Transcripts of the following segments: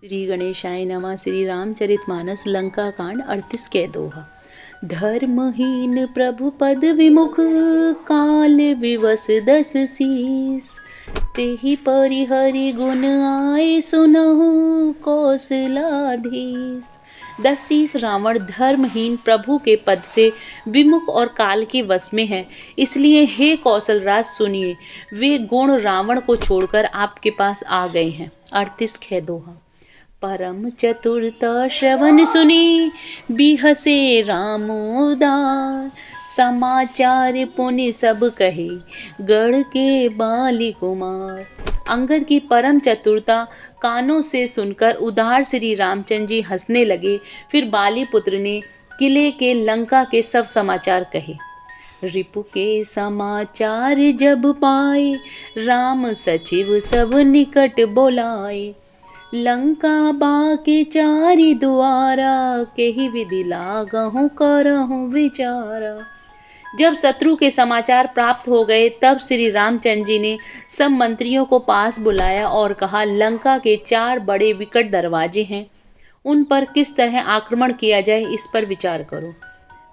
श्री गणेशाय नमः। श्री रामचरितमानस लंका कांड 38 के दोहा। धर्महीन प्रभु पद विमुख, काल विवश दस शीस। तेहि परि हरि गुण आए, सुनहु कौशलाधीश। 10 शीस रावण धर्महीन प्रभु के पद से विमुख और काल के वश में है, इसलिए हे कौशलराज सुनिए, वे गुण रावण को छोड़कर आपके पास आ गए हैं। 38 खे दोहा। परम चतुरता श्रवण सुनी, बिहसे राम उदार। समाचार पुनि सब कहे, गढ़ के बाली कुमार। अंगद की परम चतुरता कानों से सुनकर उदार श्री रामचंद्र जी हंसने लगे। फिर बाली पुत्र ने किले के लंका के सब समाचार कहे। रिपु के समाचार जब पाए, राम सचिव सब निकट बोलाए। लंका बाके चारि दुआरा, केहि विधि लागहु करहु विचारा। जब शत्रु के समाचार प्राप्त हो गए, तब श्री रामचंद्र जी ने सब मंत्रियों को पास बुलाया और कहा, लंका के 4 बड़े विकट दरवाजे हैं, उन पर किस तरह आक्रमण किया जाए, इस पर विचार करो।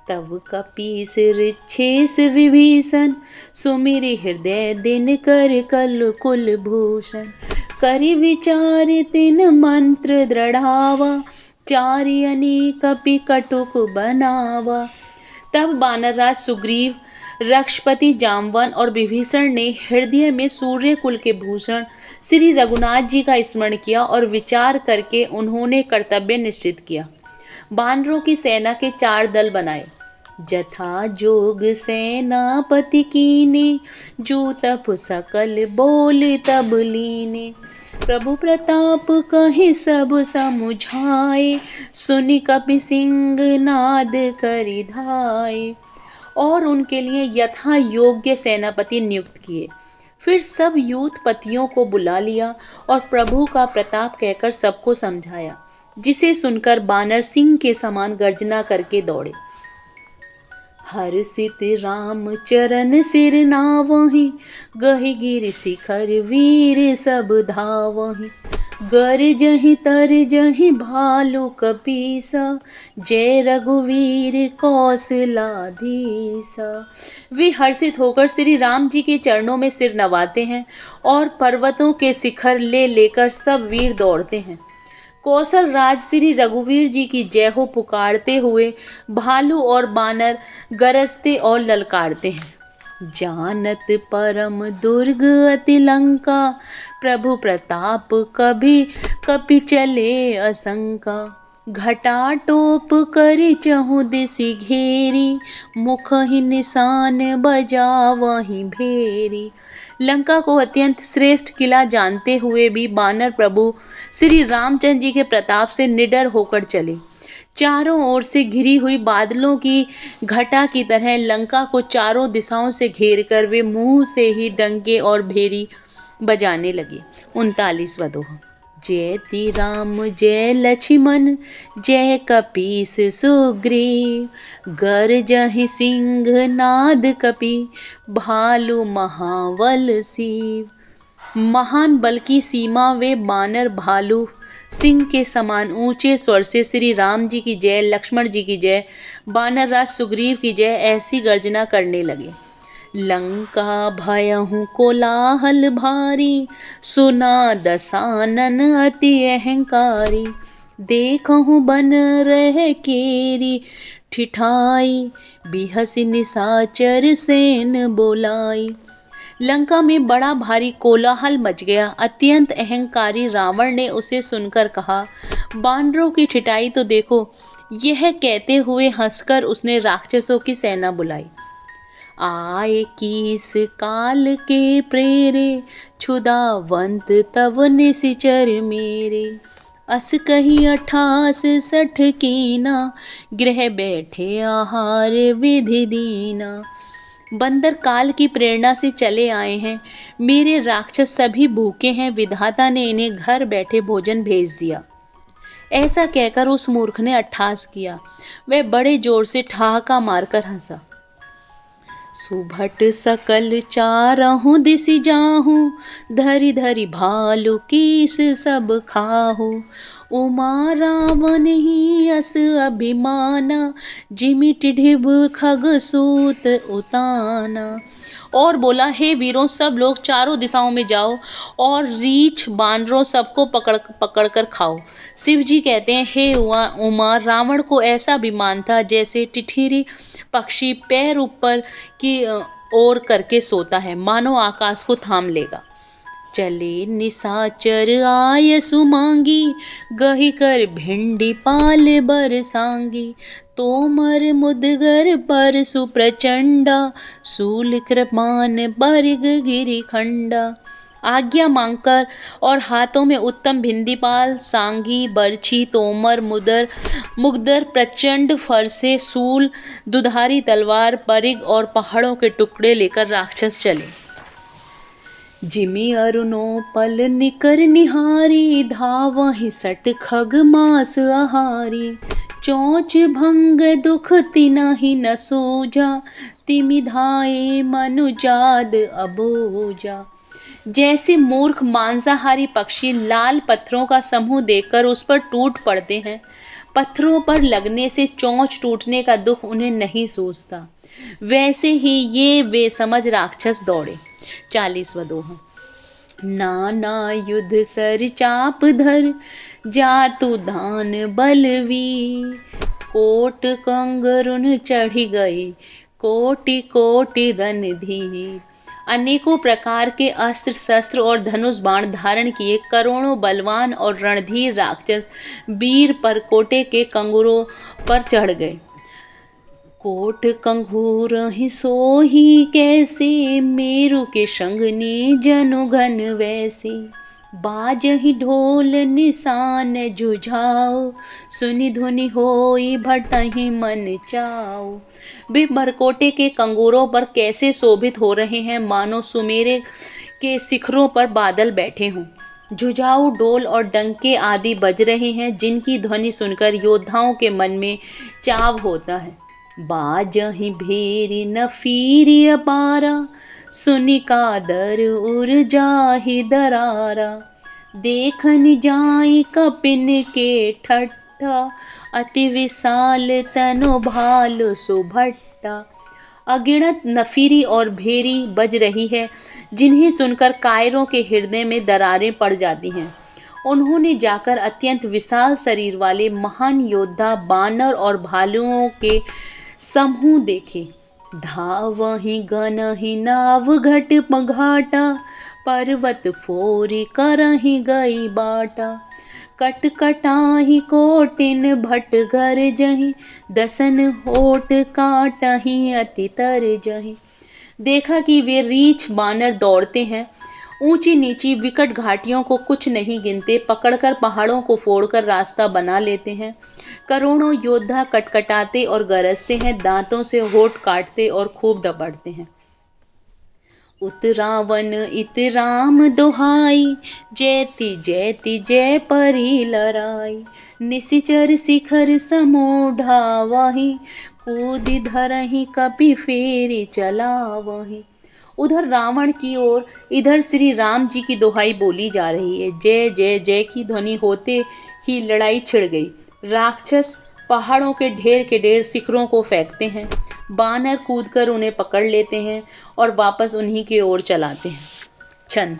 तब कपीस ऋक्षेस विभीषण, सुमिरि हृदय दिन कर कल कुल भूषण। करि विचार तिन मंत्र दृढ़ावा, चारि अनेक कपि कटुक बनावा। तब वानरराज सुग्रीव, रक्षपति जामवन और विभीषण ने हृदय में सूर्य कुल के भूषण श्री रघुनाथ जी का स्मरण किया और विचार करके उन्होंने कर्तव्य निश्चित किया। वानरों की सेना के 4 दल बनाए। जथा जोग सेनापति कीने, जो तप सकल बोल तब लीने। प्रभु प्रताप कहि सब समुझाए, सुनि कपि सिंह नाद करि धाय। और उनके लिए यथा योग्य सेनापति नियुक्त किए। फिर सब यूथपतियों को बुला लिया और प्रभु का प्रताप कहकर सबको समझाया, जिसे सुनकर बानर सिंह के समान गर्जना करके दौड़े। हर्षित राम चरण सिर नावहि, गहि गिर शिखर वीर सब धावहि। गरजहि तरजहि भालु कपीसा, जय रघुवीर कौशलाधीसा। वे हर्षित होकर श्री राम जी के चरणों में सिर नवाते हैं और पर्वतों के शिखर ले लेकर सब वीर दौड़ते हैं। कौशल राज श्री रघुवीर जी की जय हो पुकारते हुए भालू और बानर गरजते और ललकारते हैं। जानत परम दुर्ग अति लंका, प्रभु प्रताप कभी कपि चले असंका। घटा टोप करि चहु दिसि घेरी, मुख ही निशान बजावहि भेरी। लंका को अत्यंत श्रेष्ठ किला जानते हुए भी बानर प्रभु श्री रामचंद्र जी के प्रताप से निडर होकर चले। चारों ओर से घिरी हुई बादलों की घटा की तरह लंका को चारों दिशाओं से घेरकर वे मुंह से ही डंके और भेरी बजाने लगे। 39वां दोहा। जयति राम जय लक्ष्मण, जय कपीस सुग्रीव। गरजहि सिंह नाद कपि, भालु महाबल सीव। महान बल की सीमा वे बानर भालू सिंह के समान ऊंचे स्वर से श्री राम जी की जय, लक्ष्मण जी की जय, बानर राज सुग्रीव की जय ऐसी गर्जना करने लगे। लंका भयहु कोलाहल भारी, सुना दसानन अति अहंकारी। देखहु बन रह केरी ठिठाई, बिहसि निशाचर सेन बोलाई। लंका में बड़ा भारी कोलाहल मच गया। अत्यंत अहंकारी रावण ने उसे सुनकर कहा, बानरों की ठिठाई तो देखो। यह कहते हुए हंसकर उसने राक्षसों की सेना बुलाई। आए कीस काल के प्रेरे, क्षुधावंत तव निशिचर मेरे। अस कही 68 कीना, गृह बैठे आहार विधि दीना। बंदर काल की प्रेरणा से चले आए हैं, मेरे राक्षस सभी भूखे हैं, विधाता ने इन्हें घर बैठे भोजन भेज दिया। ऐसा कहकर उस मूर्ख ने अट्ठास किया। वह बड़े जोर से ठहाका मारकर हंसा। सुभट सकल चारहु दिसि जाहु, धरि धरि भालु कीस सब खाहु। उमा रावण ही अस अभिमाना, जिमि टिढ़िब खग सूत उताना। और बोला, हे वीरों, सब लोग चारों दिशाओं में जाओ और रीछ बानरों सबको पकड़ कर खाओ। शिव जी कहते हैं, हे उमा, रावण को ऐसा अभिमान था जैसे टिठिरी पक्षी पैर ऊपर की ओर करके सोता है, मानो आकाश को थाम लेगा। चले निशाचर आय सुमांगी, गही कर भिंडी पाल बरसांगी। तोमर मुदगर पर सुप्रचंडा, सूल कृपान बरग गिरी खंडा। आज्ञा मांगकर और हाथों में उत्तम भिंडीपाल, सांगी, बरछी, तोमर, मुगदर, प्रचंड फरसे, सूल, दुधारी तलवार, परिग और पहाड़ों के टुकड़े लेकर राक्षस चले। जिमि अरुणो पल निकर निहारी, धावहि सट खग मास आहारी। चोंच भंग दुख तिनहि न सूझा, तिमि धाये मनुजाद अबूझा। जैसे मूर्ख मांसाहारी पक्षी लाल पत्थरों का समूह देखकर उस पर टूट पड़ते हैं, पत्थरों पर लगने से चोंच टूटने का दुख उन्हें नहीं सूझता, वैसे ही ये बेसमझ राक्षस दौड़े। 40वां दोहा। नाना युद्ध सर चाप धर, जातु दान बलवीर। कोट कंगरुन चढ़ी गई, कोटि कोटि रणधीर। अनेकों प्रकार के अस्त्र शस्त्र और धनुष बाण धारण किए करोड़ों बलवान और रणधीर राक्षस वीर परकोटे के कंगुरों पर चढ़ गए। कोट कंघूर ही सोही कैसे, मेरु के संगनी जनु घन वैसे। बाजहि ढोल निशान जुझाओ, सुनि धुनि होई भटहि मन चाओ। वे भरकोटे के कंगूरों पर कैसे शोभित हो रहे हैं, मानो सुमेरे के शिखरों पर बादल बैठे हों। जुझाऊ डोल और डंके आदि बज रहे हैं, जिनकी ध्वनि सुनकर योद्धाओं के मन में चाव होता है। बाजहि भेरी नफीरी अपारा, सुनि कादर उर जाहि दरारा। देखनि जाई कपिन के ठट्ठा, अति विशाल तनु भालु सुभट्टा। अगिनत नफीरी और भेरी बज रही है, जिन्हें सुनकर कायरों के हृदय में दरारें पड़ जाती हैं। उन्होंने जाकर अत्यंत विशाल शरीर वाले महान योद्धा बानर और भालुओं के समूह देखे। धावहि गनहि नाव घट घाटा, पर्वत फोरी करहि गई बाटा। कटकटाहि कोटिन भट घर जहि, दसन होठ काटहि अति तर जहि। देखा कि वे रीछ बानर दौड़ते हैं, ऊंची नीची विकट घाटियों को कुछ नहीं गिनते, पकड़कर पहाड़ों को फोड़कर रास्ता बना लेते हैं। करोड़ों योद्धा कटकटाते और गरजते हैं, दांतों से होठ काटते और खूब डपटते हैं। उत रावण इत राम दोहाई, जैति जैति जय परी लराई। निशिचर शिखर समूढ़ावहि, कूदि धरहि कपि फेरी चलावहि। उधर रावण की ओर इधर श्री राम जी की दोहाई बोली जा रही है। जय जय जय की ध्वनि होते ही लड़ाई छिड़ गई। राक्षस पहाड़ों के ढेर शिखरों को फेंकते हैं, बानर कूदकर उन्हें पकड़ लेते हैं और वापस उन्हीं की ओर चलाते हैं। छंद।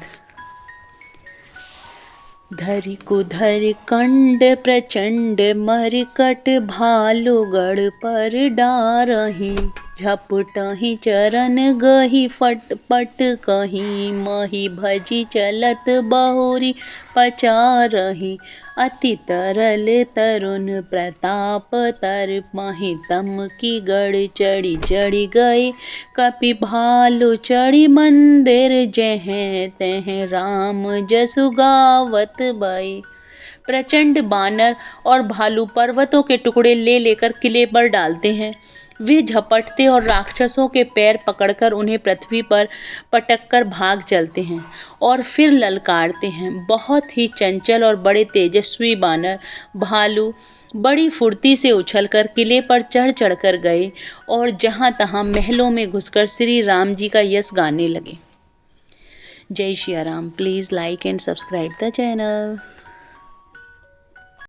धरि कुधर कंड प्रचंड, मरकट भालु गढ़ पर डारहि। झपटहि चरण गहि फटपट कहीं, मही भजी चलत बहुरी पचारहि। अति तरल तरुण प्रताप तर, मही तम की गढ़ चढ़ी चढ़ी गए। कपि भालु चढ़ी मंदिर, जह तह राम जसु गावत बई। प्रचंड बानर और भालू पर्वतों के टुकड़े ले लेकर किले पर डालते हैं। वे झपटते और राक्षसों के पैर पकड़कर उन्हें पृथ्वी पर पटककर भाग चलते हैं और फिर ललकारते हैं। बहुत ही चंचल और बड़े तेजस्वी बानर भालू बड़ी फुर्ती से उछलकर किले पर चढ़ चढ़कर गए और जहां तहां महलों में घुसकर श्री राम जी का यश गाने लगे। जय Shri Ram. Please like and subscribe the channel.